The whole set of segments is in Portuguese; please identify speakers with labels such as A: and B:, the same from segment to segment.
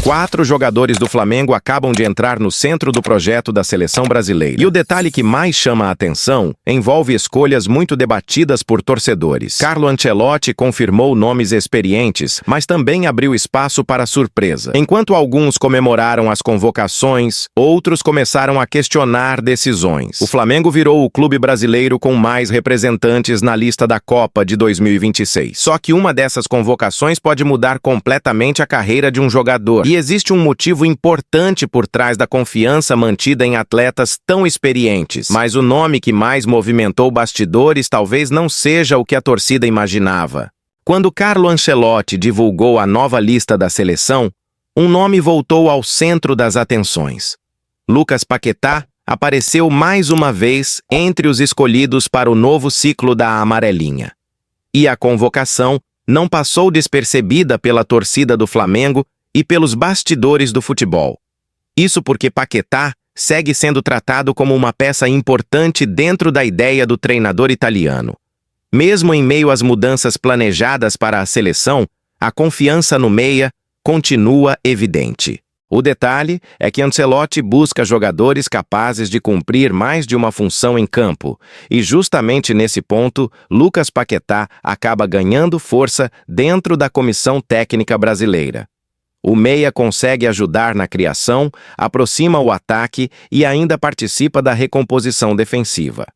A: 4 jogadores do Flamengo acabam de entrar no centro do projeto da seleção brasileira. E o detalhe que mais chama a atenção envolve escolhas muito debatidas por torcedores. Carlo Ancelotti confirmou nomes experientes, mas também abriu espaço para surpresa. Enquanto alguns comemoraram as convocações, outros começaram a questionar decisões. O Flamengo virou o clube brasileiro com mais representantes na lista da Copa de 2026. Só que uma dessas convocações pode mudar completamente a carreira de um jogador. E existe um motivo importante por trás da confiança mantida em atletas tão experientes. Mas o nome que mais movimentou bastidores talvez não seja o que a torcida imaginava. Quando Carlo Ancelotti divulgou a nova lista da seleção, um nome voltou ao centro das atenções. Lucas Paquetá apareceu mais uma vez entre os escolhidos para o novo ciclo da Amarelinha. E a convocação não passou despercebida pela torcida do Flamengo e pelos bastidores do futebol. Isso porque Paquetá segue sendo tratado como uma peça importante dentro da ideia do treinador italiano. Mesmo em meio às mudanças planejadas para a seleção, a confiança no meia continua evidente. O detalhe é que Ancelotti busca jogadores capazes de cumprir mais de uma função em campo, e justamente nesse ponto, Lucas Paquetá acaba ganhando força dentro da comissão técnica brasileira. O meia consegue ajudar na criação, aproxima o ataque e ainda participa da recomposição defensiva.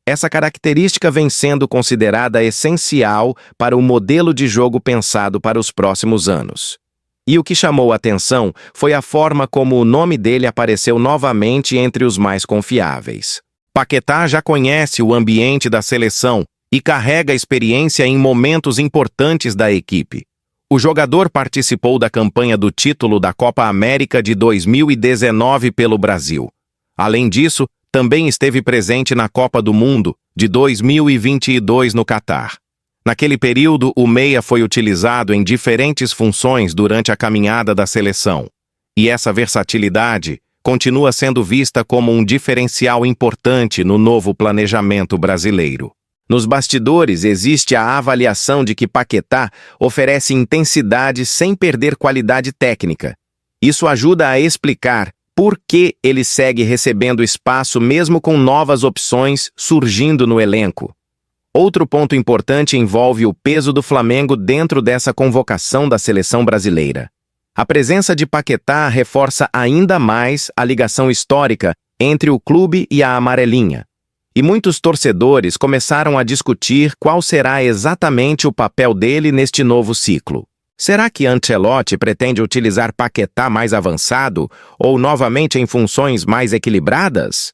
A: Essa característica vem sendo considerada essencial para o modelo de jogo pensado para os próximos anos. E o que chamou a atenção foi a forma como o nome dele apareceu novamente entre os mais confiáveis. Paquetá já conhece o ambiente da seleção e carrega experiência em momentos importantes da equipe. O jogador participou da campanha do título da Copa América de 2019 pelo Brasil. Além disso, também esteve presente na Copa do Mundo de 2022 no Catar. Naquele período, o meia foi utilizado em diferentes funções durante a caminhada da seleção. E essa versatilidade continua sendo vista como um diferencial importante no novo planejamento brasileiro. Nos bastidores existe a avaliação de que Paquetá oferece intensidade sem perder qualidade técnica. Isso ajuda a explicar por que ele segue recebendo espaço mesmo com novas opções surgindo no elenco. Outro ponto importante envolve o peso do Flamengo dentro dessa convocação da seleção brasileira. A presença de Paquetá reforça ainda mais a ligação histórica entre o clube e a Amarelinha. E muitos torcedores começaram a discutir qual será exatamente o papel dele neste novo ciclo. Será que Ancelotti pretende utilizar Paquetá mais avançado ou novamente em funções mais equilibradas?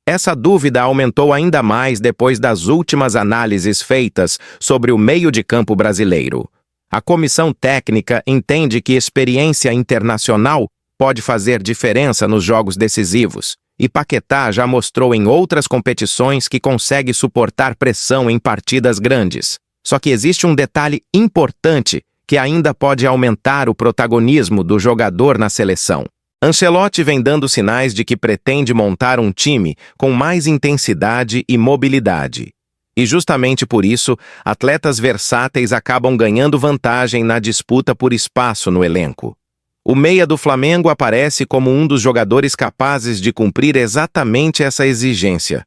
A: Essa dúvida aumentou ainda mais depois das últimas análises feitas sobre o meio de campo brasileiro. A comissão técnica entende que experiência internacional pode fazer diferença nos jogos decisivos. E Paquetá já mostrou em outras competições que consegue suportar pressão em partidas grandes. Só que existe um detalhe importante que ainda pode aumentar o protagonismo do jogador na seleção. Ancelotti vem dando sinais de que pretende montar um time com mais intensidade e mobilidade. E justamente por isso, atletas versáteis acabam ganhando vantagem na disputa por espaço no elenco. O meia do Flamengo aparece como um dos jogadores capazes de cumprir exatamente essa exigência.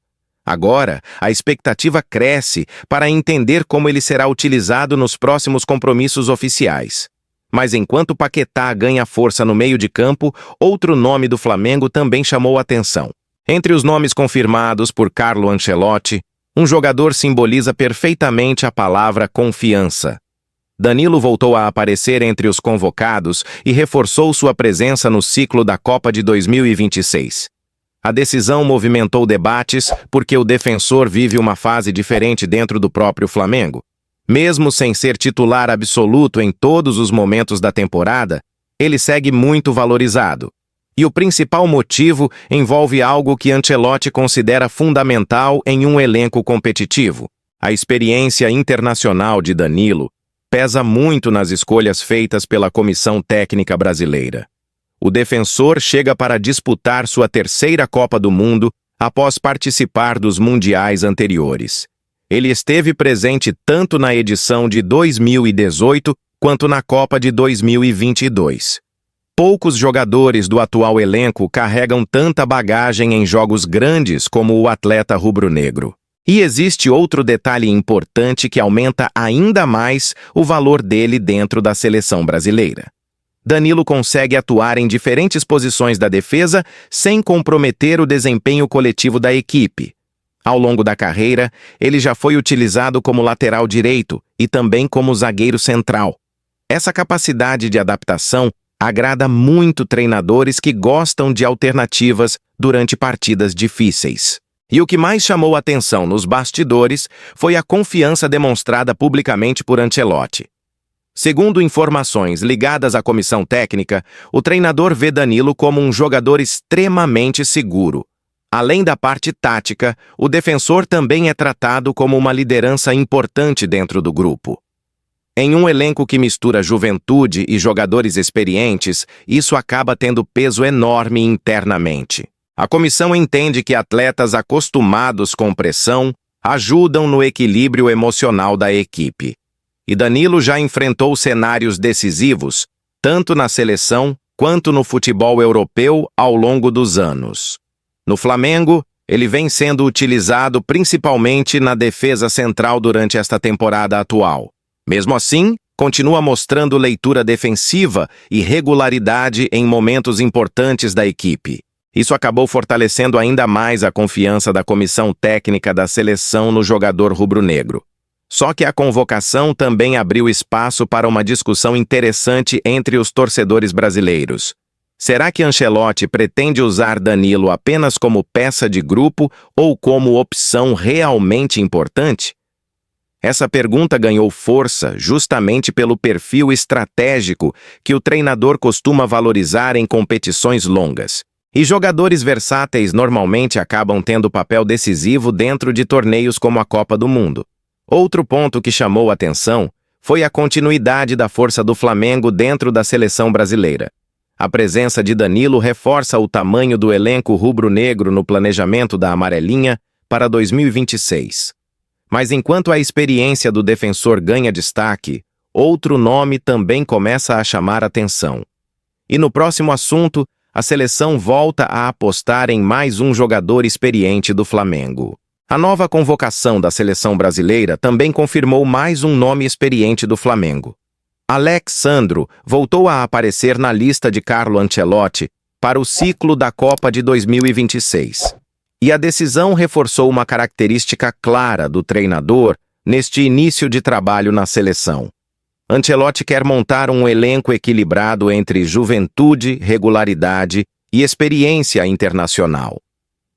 A: Agora, a expectativa cresce para entender como ele será utilizado nos próximos compromissos oficiais. Mas enquanto Paquetá ganha força no meio de campo, outro nome do Flamengo também chamou atenção. Entre os nomes confirmados por Carlo Ancelotti, um jogador simboliza perfeitamente a palavra confiança. Danilo voltou a aparecer entre os convocados e reforçou sua presença no ciclo da Copa de 2026. A decisão movimentou debates porque o defensor vive uma fase diferente dentro do próprio Flamengo. Mesmo sem ser titular absoluto em todos os momentos da temporada, ele segue muito valorizado. E o principal motivo envolve algo que Ancelotti considera fundamental em um elenco competitivo: a experiência internacional de Danilo pesa muito nas escolhas feitas pela comissão técnica brasileira. O defensor chega para disputar sua terceira Copa do Mundo após participar dos mundiais anteriores. Ele esteve presente tanto na edição de 2018 quanto na Copa de 2022. Poucos jogadores do atual elenco carregam tanta bagagem em jogos grandes como o atleta rubro-negro. E existe outro detalhe importante que aumenta ainda mais o valor dele dentro da seleção brasileira. Danilo consegue atuar em diferentes posições da defesa sem comprometer o desempenho coletivo da equipe. Ao longo da carreira, ele já foi utilizado como lateral direito e também como zagueiro central. Essa capacidade de adaptação agrada muito treinadores que gostam de alternativas durante partidas difíceis. E o que mais chamou atenção nos bastidores foi a confiança demonstrada publicamente por Ancelotti. Segundo informações ligadas à comissão técnica, o treinador vê Danilo como um jogador extremamente seguro. Além da parte tática, o defensor também é tratado como uma liderança importante dentro do grupo. Em um elenco que mistura juventude e jogadores experientes, isso acaba tendo peso enorme internamente. A comissão entende que atletas acostumados com pressão ajudam no equilíbrio emocional da equipe. E Danilo já enfrentou cenários decisivos, tanto na seleção quanto no futebol europeu ao longo dos anos. No Flamengo, ele vem sendo utilizado principalmente na defesa central durante esta temporada atual. Mesmo assim, continua mostrando leitura defensiva e regularidade em momentos importantes da equipe. Isso acabou fortalecendo ainda mais a confiança da comissão técnica da seleção no jogador rubro-negro. Só que a convocação também abriu espaço para uma discussão interessante entre os torcedores brasileiros. Será que Ancelotti pretende usar Danilo apenas como peça de grupo ou como opção realmente importante? Essa pergunta ganhou força justamente pelo perfil estratégico que o treinador costuma valorizar em competições longas. E jogadores versáteis normalmente acabam tendo papel decisivo dentro de torneios como a Copa do Mundo. Outro ponto que chamou atenção foi a continuidade da força do Flamengo dentro da seleção brasileira. A presença de Danilo reforça o tamanho do elenco rubro-negro no planejamento da amarelinha para 2026. Mas enquanto a experiência do defensor ganha destaque, outro nome também começa a chamar atenção. E no próximo assunto, a seleção volta a apostar em mais um jogador experiente do Flamengo. A nova convocação da seleção brasileira também confirmou mais um nome experiente do Flamengo. Alex Sandro voltou a aparecer na lista de Carlo Ancelotti para o ciclo da Copa de 2026. E a decisão reforçou uma característica clara do treinador neste início de trabalho na seleção. Ancelotti quer montar um elenco equilibrado entre juventude, regularidade e experiência internacional.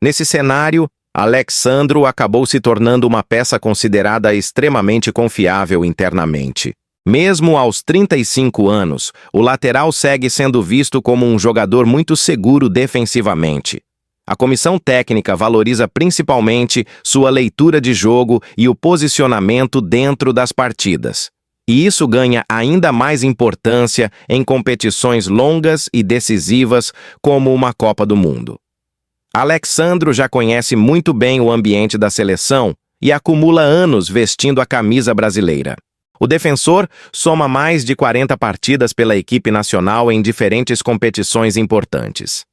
A: Nesse cenário, Alex Sandro acabou se tornando uma peça considerada extremamente confiável internamente. Mesmo aos 35 anos, o lateral segue sendo visto como um jogador muito seguro defensivamente. A comissão técnica valoriza principalmente sua leitura de jogo e o posicionamento dentro das partidas. E isso ganha ainda mais importância em competições longas e decisivas como uma Copa do Mundo. Alex Sandro já conhece muito bem o ambiente da seleção e acumula anos vestindo a camisa brasileira. O defensor soma mais de 40 partidas pela equipe nacional em diferentes competições importantes.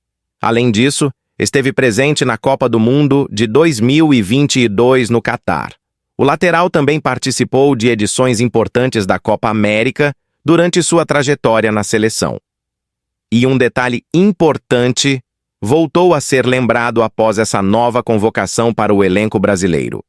A: Além disso, esteve presente na Copa do Mundo de 2022 no Catar. O lateral também participou de edições importantes da Copa América durante sua trajetória na seleção. E um detalhe importante voltou a ser lembrado após essa nova convocação para o elenco brasileiro.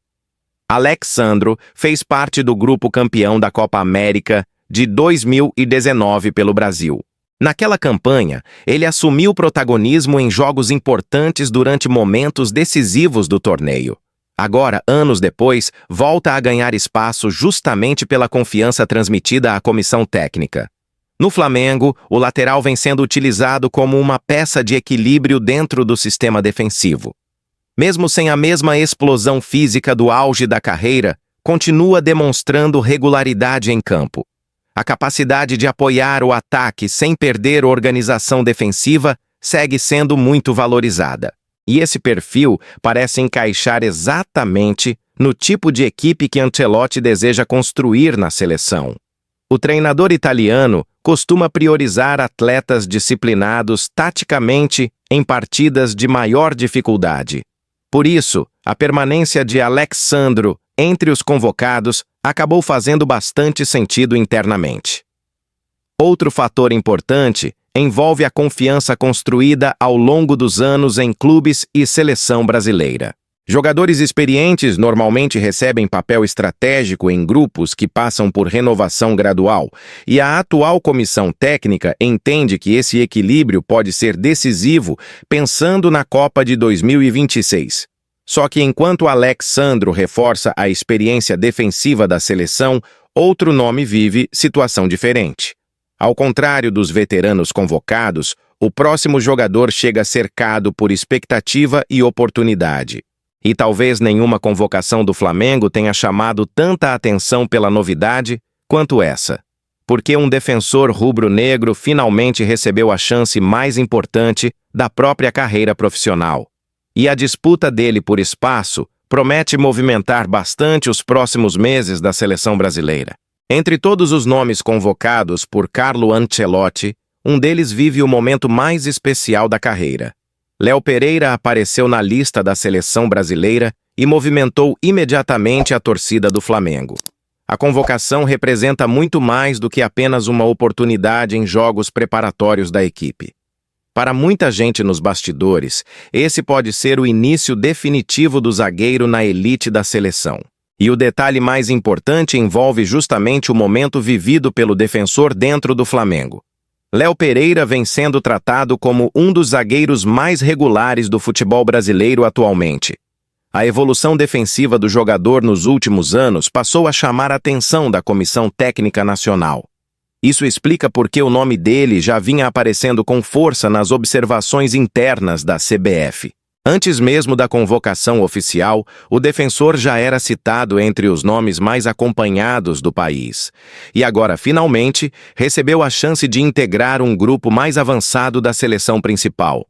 A: Alex Sandro fez parte do grupo campeão da Copa América de 2019 pelo Brasil. Naquela campanha, ele assumiu protagonismo em jogos importantes durante momentos decisivos do torneio. Agora, anos depois, volta a ganhar espaço justamente pela confiança transmitida à comissão técnica. No Flamengo, o lateral vem sendo utilizado como uma peça de equilíbrio dentro do sistema defensivo. Mesmo sem a mesma explosão física do auge da carreira, continua demonstrando regularidade em campo. A capacidade de apoiar o ataque sem perder a organização defensiva segue sendo muito valorizada. E esse perfil parece encaixar exatamente no tipo de equipe que Ancelotti deseja construir na seleção. O treinador italiano costuma priorizar atletas disciplinados taticamente em partidas de maior dificuldade. Por isso, a permanência de Alex Sandro entre os convocados acabou fazendo bastante sentido internamente. Outro fator importante envolve a confiança construída ao longo dos anos em clubes e seleção brasileira. Jogadores experientes normalmente recebem papel estratégico em grupos que passam por renovação gradual, e a atual comissão técnica entende que esse equilíbrio pode ser decisivo pensando na Copa de 2026. Só que enquanto Alex Sandro reforça a experiência defensiva da seleção, outro nome vive situação diferente. Ao contrário dos veteranos convocados, o próximo jogador chega cercado por expectativa e oportunidade. E talvez nenhuma convocação do Flamengo tenha chamado tanta atenção pela novidade quanto essa. Porque um defensor rubro-negro finalmente recebeu a chance mais importante da própria carreira profissional. E a disputa dele por espaço promete movimentar bastante os próximos meses da seleção brasileira. Entre todos os nomes convocados por Carlo Ancelotti, um deles vive o momento mais especial da carreira. Léo Pereira apareceu na lista da seleção brasileira e movimentou imediatamente a torcida do Flamengo. A convocação representa muito mais do que apenas uma oportunidade em jogos preparatórios da equipe. Para muita gente nos bastidores, esse pode ser o início definitivo do zagueiro na elite da seleção. E o detalhe mais importante envolve justamente o momento vivido pelo defensor dentro do Flamengo. Léo Pereira vem sendo tratado como um dos zagueiros mais regulares do futebol brasileiro atualmente. A evolução defensiva do jogador nos últimos anos passou a chamar a atenção da Comissão Técnica Nacional. Isso explica por que o nome dele já vinha aparecendo com força nas observações internas da CBF. Antes mesmo da convocação oficial, o defensor já era citado entre os nomes mais acompanhados do país. E agora, finalmente, recebeu a chance de integrar um grupo mais avançado da seleção principal.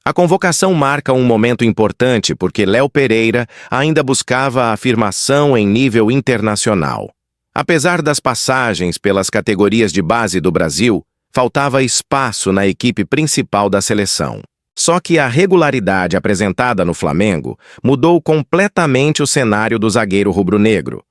A: A convocação marca um momento importante porque Léo Pereira ainda buscava a afirmação em nível internacional. Apesar das passagens pelas categorias de base do Brasil, faltava espaço na equipe principal da seleção. Só que a regularidade apresentada no Flamengo mudou completamente o cenário do zagueiro rubro-negro.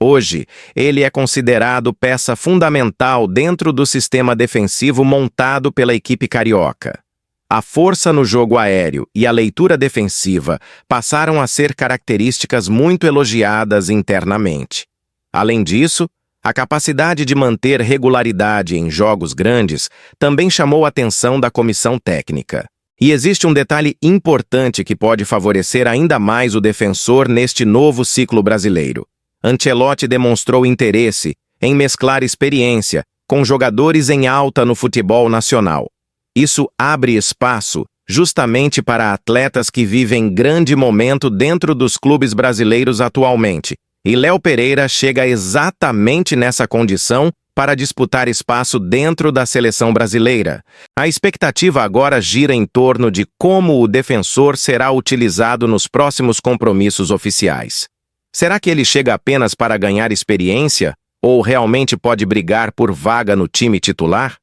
A: Hoje, ele é considerado peça fundamental dentro do sistema defensivo montado pela equipe carioca. A força no jogo aéreo e a leitura defensiva passaram a ser características muito elogiadas internamente. Além disso, a capacidade de manter regularidade em jogos grandes também chamou a atenção da comissão técnica. E existe um detalhe importante que pode favorecer ainda mais o defensor neste novo ciclo brasileiro. Ancelotti demonstrou interesse em mesclar experiência com jogadores em alta no futebol nacional. Isso abre espaço justamente para atletas que vivem grande momento dentro dos clubes brasileiros atualmente. E Léo Pereira chega exatamente nessa condição para disputar espaço dentro da seleção brasileira. A expectativa agora gira em torno de como o defensor será utilizado nos próximos compromissos oficiais. Será que ele chega apenas para ganhar experiência ou realmente pode brigar por vaga no time titular?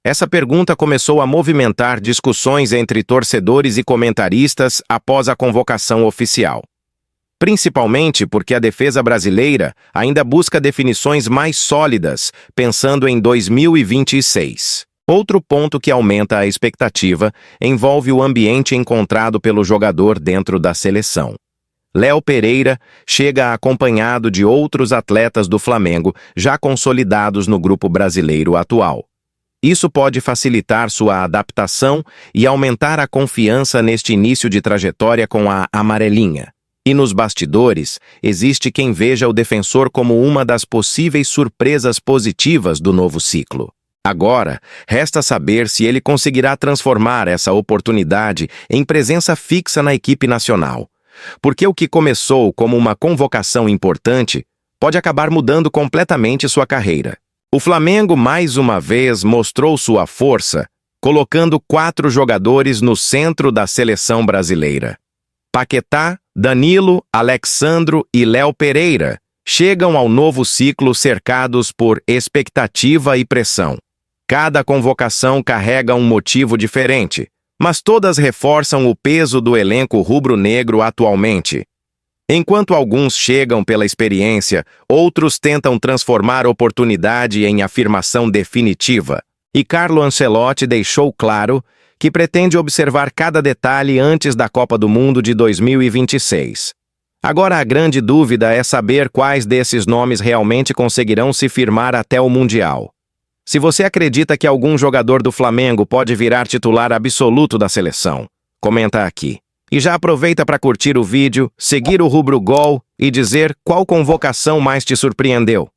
A: Essa pergunta começou a movimentar discussões entre torcedores e comentaristas após a convocação oficial. Principalmente porque a defesa brasileira ainda busca definições mais sólidas, pensando em 2026. Outro ponto que aumenta a expectativa envolve o ambiente encontrado pelo jogador dentro da seleção. Léo Pereira chega acompanhado de outros atletas do Flamengo já consolidados no grupo brasileiro atual. Isso pode facilitar sua adaptação e aumentar a confiança neste início de trajetória com a amarelinha. E nos bastidores, existe quem veja o defensor como uma das possíveis surpresas positivas do novo ciclo. Agora, resta saber se ele conseguirá transformar essa oportunidade em presença fixa na equipe nacional. Porque o que começou como uma convocação importante pode acabar mudando completamente sua carreira. O Flamengo, mais uma vez, mostrou sua força, colocando 4 jogadores no centro da seleção brasileira. Paquetá, Danilo, Alex Sandro e Léo Pereira chegam ao novo ciclo cercados por expectativa e pressão. Cada convocação carrega um motivo diferente, mas todas reforçam o peso do elenco rubro-negro atualmente. Enquanto alguns chegam pela experiência, outros tentam transformar oportunidade em afirmação definitiva. E Carlo Ancelotti deixou claro que pretende observar cada detalhe antes da Copa do Mundo de 2026. Agora a grande dúvida é saber quais desses nomes realmente conseguirão se firmar até o Mundial. Se você acredita que algum jogador do Flamengo pode virar titular absoluto da seleção, comenta aqui. E já aproveita para curtir o vídeo, seguir o Rubro Gol e dizer qual convocação mais te surpreendeu.